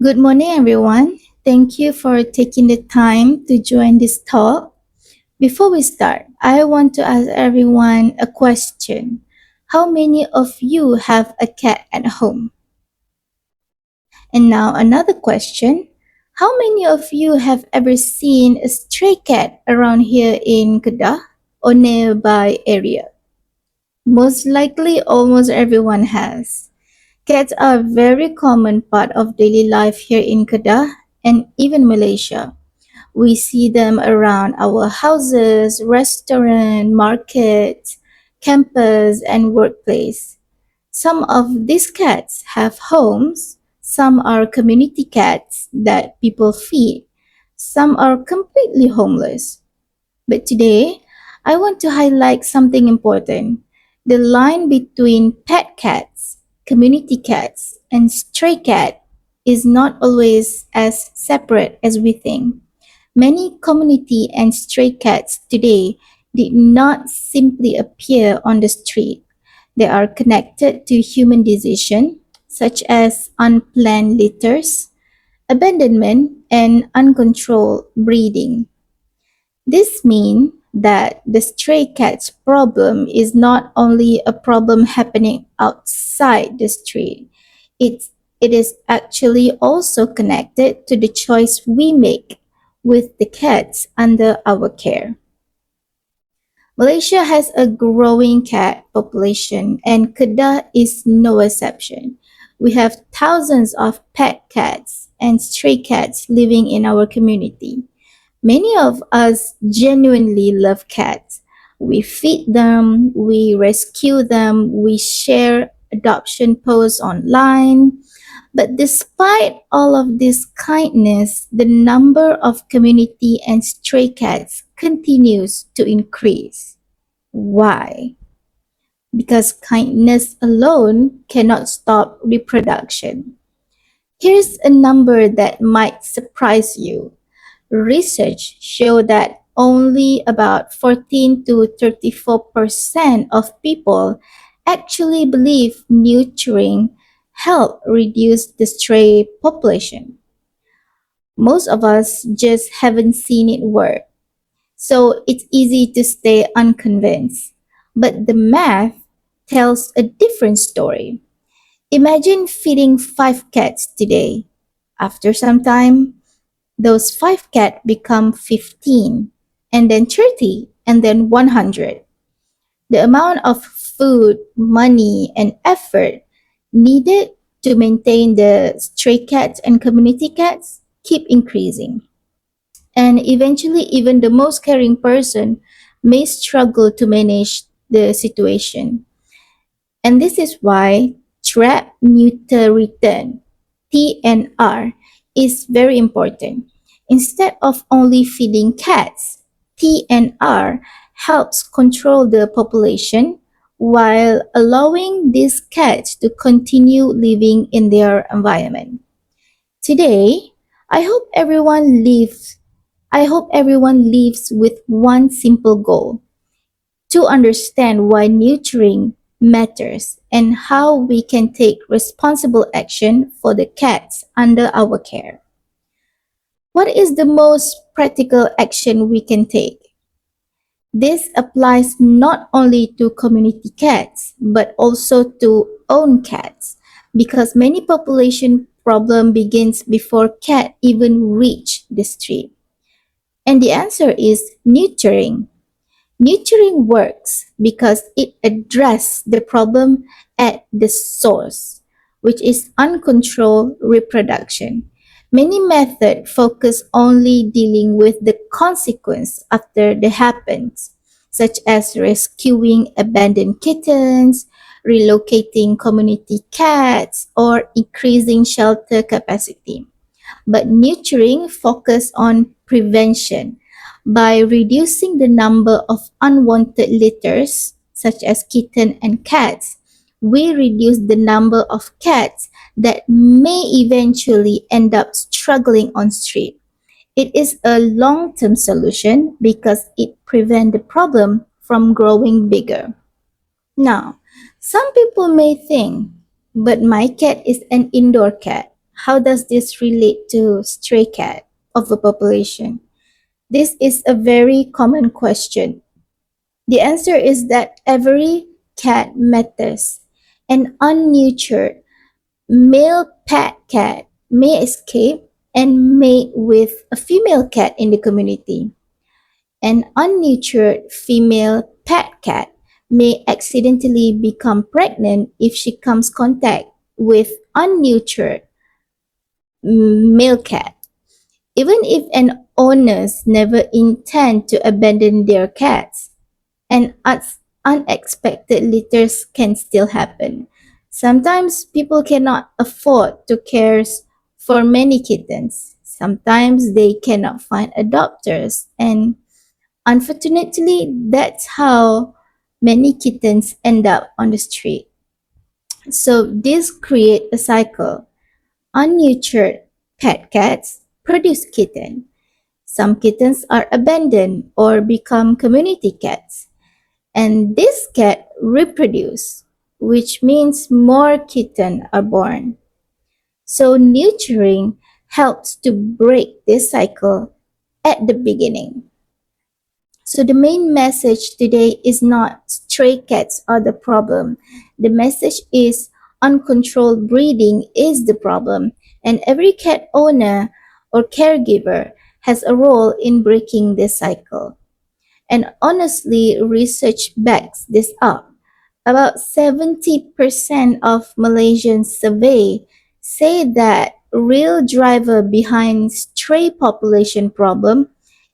Good morning, everyone. Thank you for taking the time to join this talk. Before we start, I want to ask everyone a question. How many of you have a cat at home? And now, another question. How many of you have ever seen a stray cat around here in Kedah or nearby area? Most likely, almost everyone has. Cats are a very common part of daily life here in Kedah and even Malaysia. We see them around our houses, restaurant, markets, campus, and workplace. Some of these cats have homes, some are community cats that people feed, some are completely homeless. But today, I want to highlight something important. The line between pet cats, community cats, and stray cat is not always as separate as we think. Many community and stray cats today did not simply appear on the street. They are connected to human decision, such as unplanned litters, abandonment, and uncontrolled breeding. This means that the stray cats problem is not only a problem happening outside the street, it is actually also connected to the choice we make with the cats under our care. Malaysia has a growing cat population and Kedah is no exception. We have thousands of pet cats and stray cats living in our community. Many of us genuinely love cats. We feed them, we rescue them, we share adoption posts online. But despite all of this kindness, the number of community and stray cats continues to increase. Why? Because kindness alone cannot stop reproduction. Here's a number that might surprise you. Research show that only about 14 to 34% of people actually believe neutering help reduce the stray population. Most of us just haven't seen it work. So it's easy to stay unconvinced. But the math tells a different story. Imagine feeding 5 cats today. After some time, those 5 cats become 15, and then 30, and then 100. The amount of food, money, and effort needed to maintain the stray cats and community cats keep increasing. And eventually, even the most caring person may struggle to manage the situation. And this is why trap, neuter, return TNR is very important. Instead of only feeding cats, TNR helps control the population while allowing these cats to continue living in their environment. Today, I hope everyone lives I hope everyone leaves with one simple goal: to understand why nurturing matters and how we can take responsible action for the cats under our care. What is the most practical action we can take? This applies not only to community cats but also to own cats because many population problem begins before cat even reach the street. And the answer is nurturing. Nurturing works because it addresses the problem at the source, which is uncontrolled reproduction. Many methods focus only dealing with the consequence after the happens, such as rescuing abandoned kittens, relocating community cats, or increasing shelter capacity. But nurturing focus on prevention by reducing the number of unwanted litters, such as kittens and cats. We reduce the number of cats that may eventually end up struggling on street. It is a long-term solution because it prevents the problem from growing bigger. Now, some people may think, but my cat is an indoor cat. How does this relate to stray cat overpopulation? This is a very common question. The answer is that every cat matters. An unnurtured male pet cat may escape and mate with a female cat in the community. An unnurtured female pet cat may accidentally become pregnant if she comes contact with unnurtured male cat. Even if an owners never intend to abandon their cats, and unexpected litters can still happen. Sometimes people cannot afford to care for many kittens. Sometimes they cannot find adopters, and unfortunately, that's how many kittens end up on the street. So this creates a cycle. Unnurtured pet cats produce kittens. Some kittens are abandoned or become community cats. And this cat reproduce, which means more kittens are born. So nurturing helps to break this cycle at the beginning. So the main message today is not stray cats are the problem. The message is uncontrolled breeding is the problem, and every cat owner or caregiver has a role in breaking this cycle. And honestly, research backs this up. About 70% of Malaysians surveyed say that real driver behind stray population problem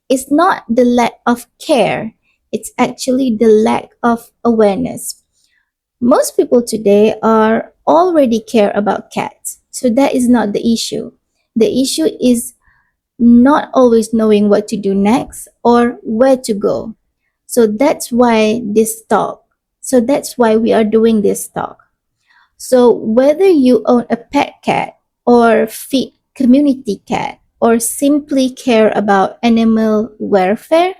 is not the lack of care, it's actually the lack of awareness. Most people today are already care about cats, so that is not the issue. The issue is not always knowing what to do next or where to go. So that's why this talk. So that's why we are doing this talk. So whether you own a pet cat or feed community cat or simply care about animal welfare,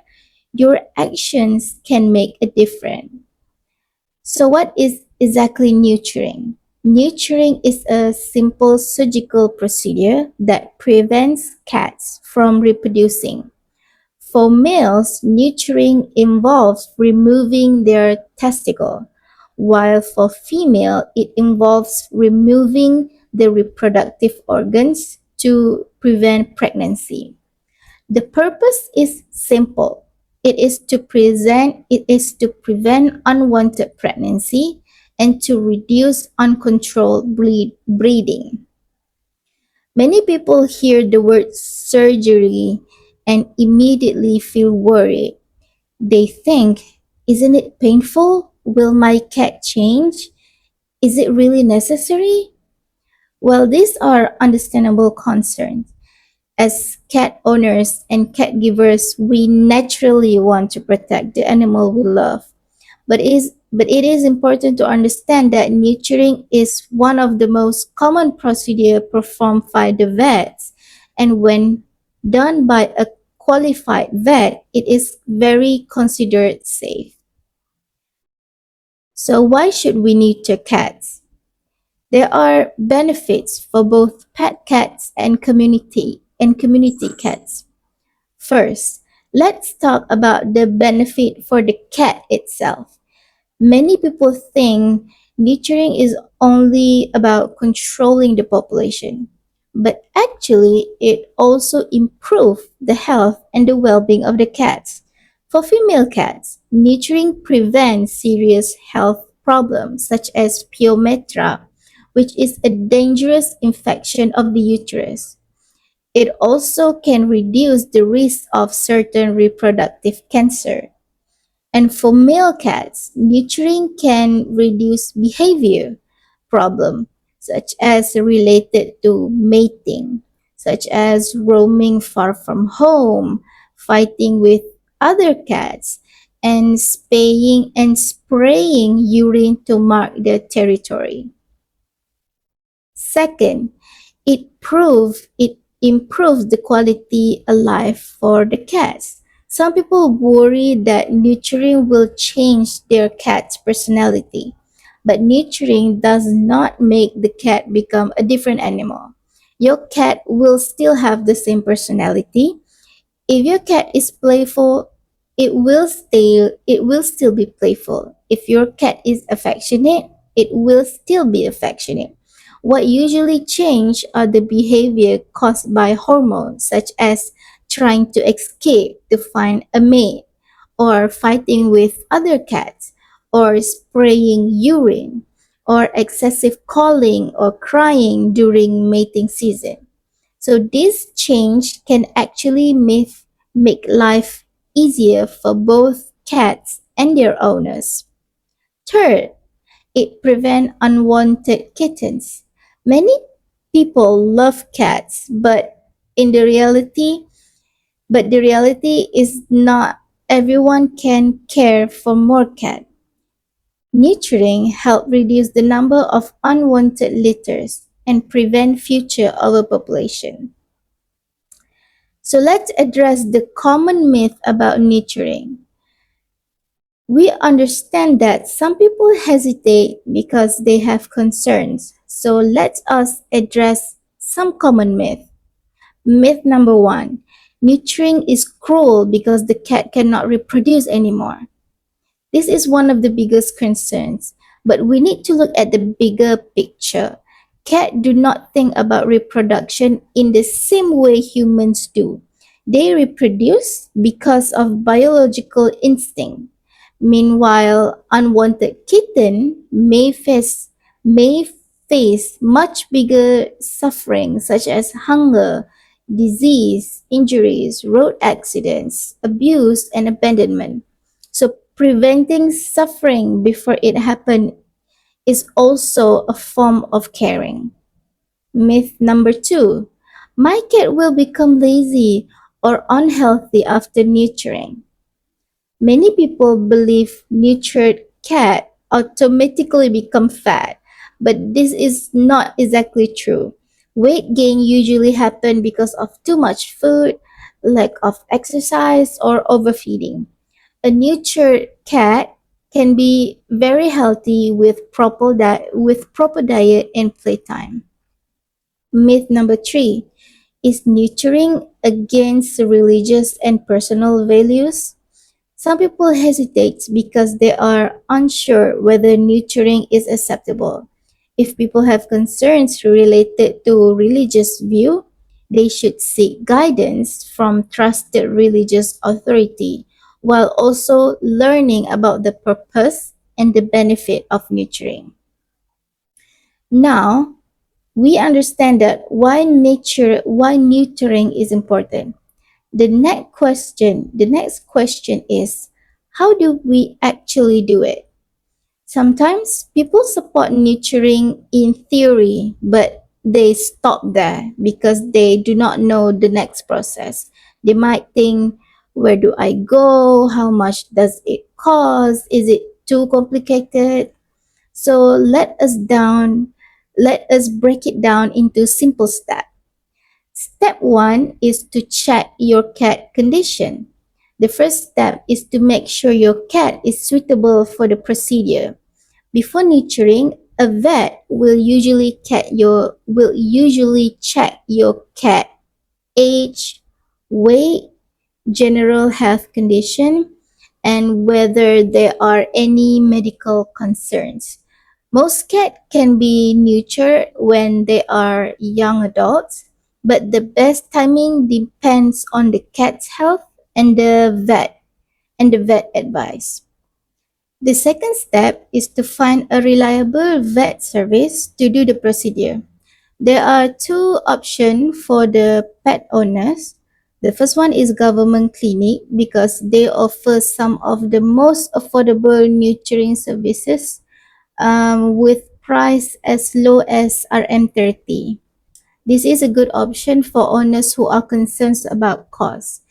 your actions can make a difference. So what is exactly nurturing? Nurturing is a simple surgical procedure that prevents cats from reproducing. For males, nurturing involves removing their testicle, while for female, it involves removing the reproductive organs to prevent pregnancy. The purpose is simple. It is to prevent unwanted pregnancy and to reduce uncontrolled breeding. Many people hear the word surgery and immediately feel worried. They think, isn't it painful? Will my cat change? Is it really necessary? Well, these are understandable concerns. As cat owners and caregivers, we naturally want to protect the animal we love. But it is important to understand that nurturing is one of the most common procedure performed by the vets, and when done by a qualified vet, it is very considered safe. So why should we neuter cats? There are benefits for both pet cats and community cats. First, let's talk about the benefit for the cat itself. Many people think nurturing is only about controlling the population, but actually, it also improves the health and the well being of the cats. For female cats, nurturing prevents serious health problems such as pyometra, which is a dangerous infection of the uterus. It also can reduce the risk of certain reproductive cancer. And for male cats, nurturing can reduce behavior problem such as related to mating, such as roaming far from home, fighting with other cats, and spaying and spraying urine to mark their territory. Second, it improves the quality of life for the cats. Some people worry that nurturing will change their cat's personality, but nurturing does not make the cat become a different animal. Your cat will still have the same personality. If your cat is playful, it will still be playful. If your cat is affectionate, it will still be affectionate. What usually change are the behavior caused by hormones such as trying to escape to find a mate or fighting with other cats or spraying urine or excessive calling or crying during mating season. So this change can actually make life easier for both cats and their owners. Third, it prevents unwanted kittens. Many people love cats, in the reality, but the reality is not everyone can care for more cats. Neutering helps reduce the number of unwanted litters and prevent future overpopulation. So let's address the common myth about nurturing. We understand that some people hesitate because they have concerns. So let us address some common myth. Myth number one, nurturing is cruel because the cat cannot reproduce anymore. This is one of the biggest concerns, but we need to look at the bigger picture. Cats do not think about reproduction in the same way humans do. They reproduce because of biological instinct. Meanwhile, unwanted kitten may face much bigger suffering such as hunger, disease, injuries, road accidents, abuse, and abandonment. So preventing suffering before it happens is also a form of caring. Myth number two, my cat will become lazy or unhealthy after nurturing. Many people believe nurtured cat automatically become fat, but this is not exactly true. Weight gain usually happen because of too much food, lack of exercise, or overfeeding. A nurtured cat can be very healthy with proper diet and playtime. Myth number three, is nurturing against religious and personal values? Some people hesitate because they are unsure whether nurturing is acceptable. If people have concerns related to religious view, they should seek guidance from trusted religious authority while also learning about the purpose and the benefit of nurturing. Now, we understand that why nurturing is important. The next question is, how do we actually do it? Sometimes people support nurturing in theory, but they stop there because they do not know the next process. They might think, where do I go? How much does it cost? Is it too complicated? So let us break it down into simple steps. Step one is to check your cat condition. The first step is to make sure your cat is suitable for the procedure. Before nurturing, a vet will usually check your cat age, weight, general health condition, and whether there are any medical concerns. Most cats can be neutered when they are young adults, but the best timing depends on the cat's health and the vet advice. The second step is to find a reliable vet service to do the procedure. There are two options for the pet owners. The first one is government clinic because they offer some of the most affordable nurturing services with price as low as RM30. This is a good option for owners who are concerned about cost.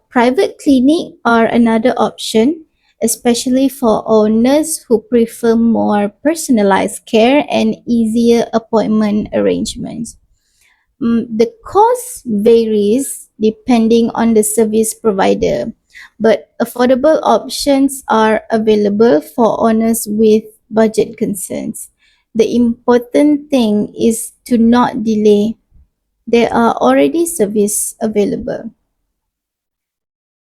Private clinic are another option, especially for owners who prefer more personalized care and easier appointment arrangements. The cost varies depending on the service provider, but affordable options are available for owners with budget concerns. The important thing is to not delay. There are already service available.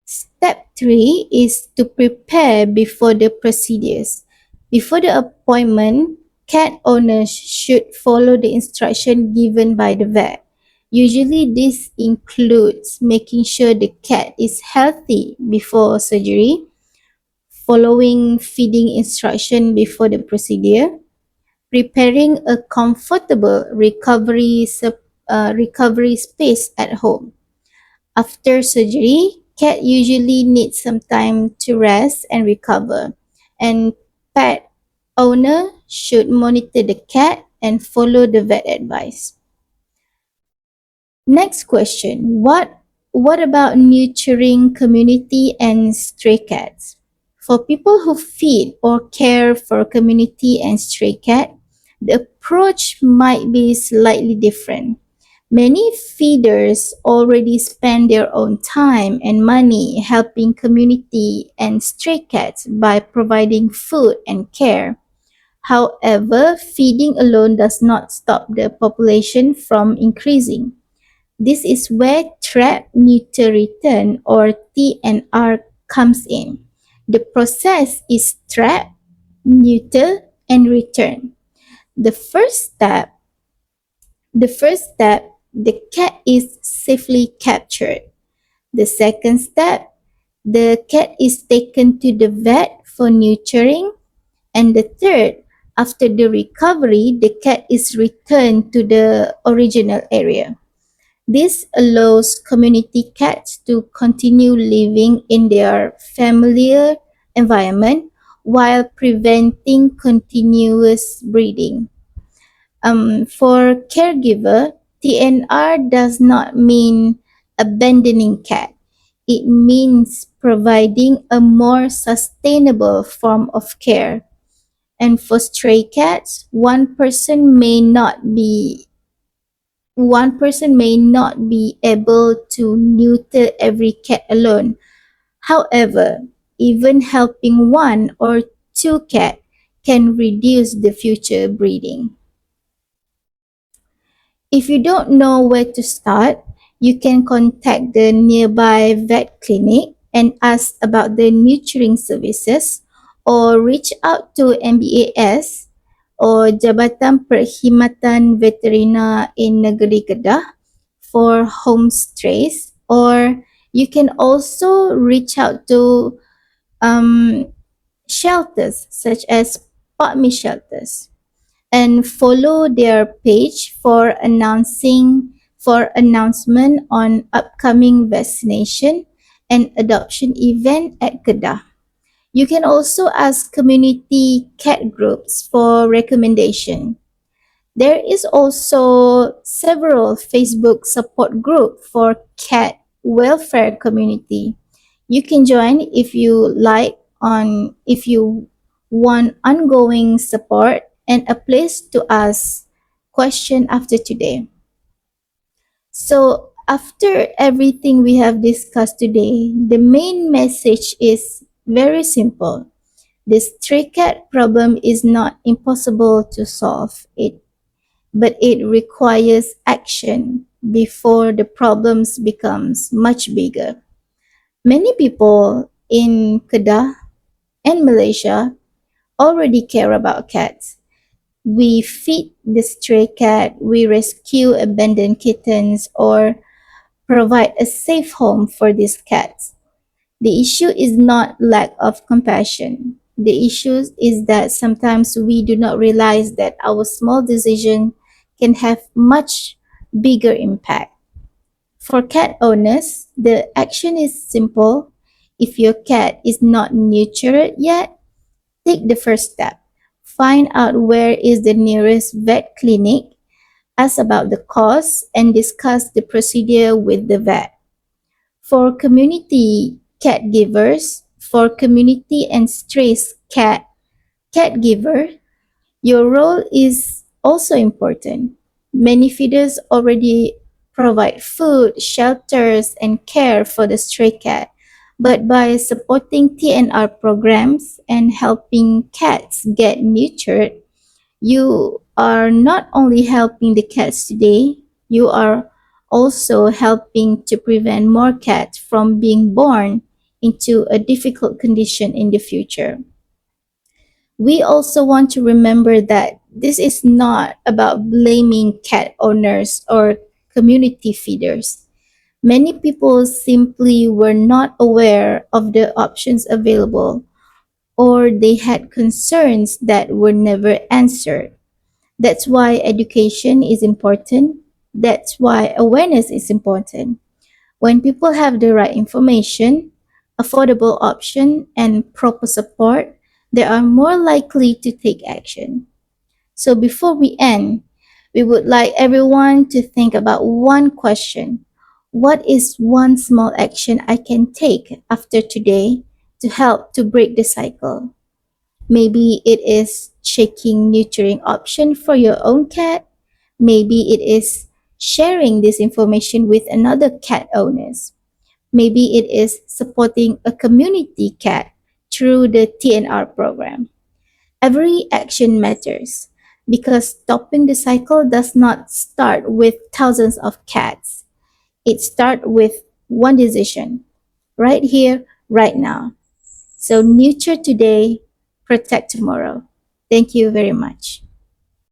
Step 3 is to prepare before the procedures. Before the appointment, cat owners should follow the instruction given by the vet. Usually, this includes making sure the cat is healthy before surgery, following feeding instruction before the procedure, preparing a comfortable recovery space at home. After surgery, cat usually needs some time to rest and recover, and pet owner should monitor the cat and follow the vet advice. Next question. What about nurturing community and stray cats? For people who feed or care for community and stray cat, the approach might be slightly different. Many feeders already spend their own time and money helping community and stray cats by providing food and care. However, feeding alone does not stop the population from increasing. This is where trap, neuter, return or TNR comes in. The process is trap, neuter, and return. The first step the first step, the cat is safely captured. The second step, the cat is taken to the vet for neutering. And the third, after the recovery, the cat is returned to the original area. This allows community cats to continue living in their familiar environment while preventing continuous breeding. For caregiver, TNR does not mean abandoning cat. It means providing a more sustainable form of care. And for stray cats, one person may not be able to neuter every cat alone. However, even helping one or two cats can reduce the future breeding. If you don't know where to start, you can contact the nearby vet clinic and ask about the nurturing services or reach out to MBAS or Jabatan Perkhidmatan Veterina in Negeri Kedah for home strays, or you can also reach out to um, shelters such as Potmi shelters and follow their page for announcement on upcoming vaccination and adoption event at Kedah. You can also ask community cat groups for recommendation. There is also several Facebook support group for cat welfare community. You can join if you want ongoing support and a place to ask question after today. So after everything we have discussed today, the main message is very simple. The stray cat problem is not impossible to solve but it requires action before the problems becomes much bigger. Many people in Kedah and Malaysia already care about cats. We feed the stray cat, we rescue abandoned kittens, or provide a safe home for these cats. The issue is not lack of compassion. The issue is that sometimes we do not realize that our small decision can have much bigger impact. For cat owners, the action is simple. If your cat is not neutered yet, take the first step. Find out where is the nearest vet clinic, ask about the cost, and discuss the procedure with the vet. For community and strays caregiver, your role is also important. Many feeders already provide food, shelters, and care for the stray cat. But by supporting TNR programs and helping cats get neutered, you are not only helping the cats today, you are also helping to prevent more cats from being born into a difficult condition in the future. We also want to remember that this is not about blaming cat owners or community feeders. Many people simply were not aware of the options available, or they had concerns that were never answered. That's why education is important. That's why awareness is important. When people have the right information, affordable option, and proper support, they are more likely to take action. So before we end, we would like everyone to think about one question. What is one small action I can take after today to help to break the cycle? Maybe it is checking neutering option for your own cat. Maybe it is sharing this information with another cat owners. Maybe it is supporting a community cat through the TNR program. Every action matters because stopping the cycle does not start with thousands of cats. It starts with one decision, right here, right now. So nurture today, protect tomorrow. Thank you very much.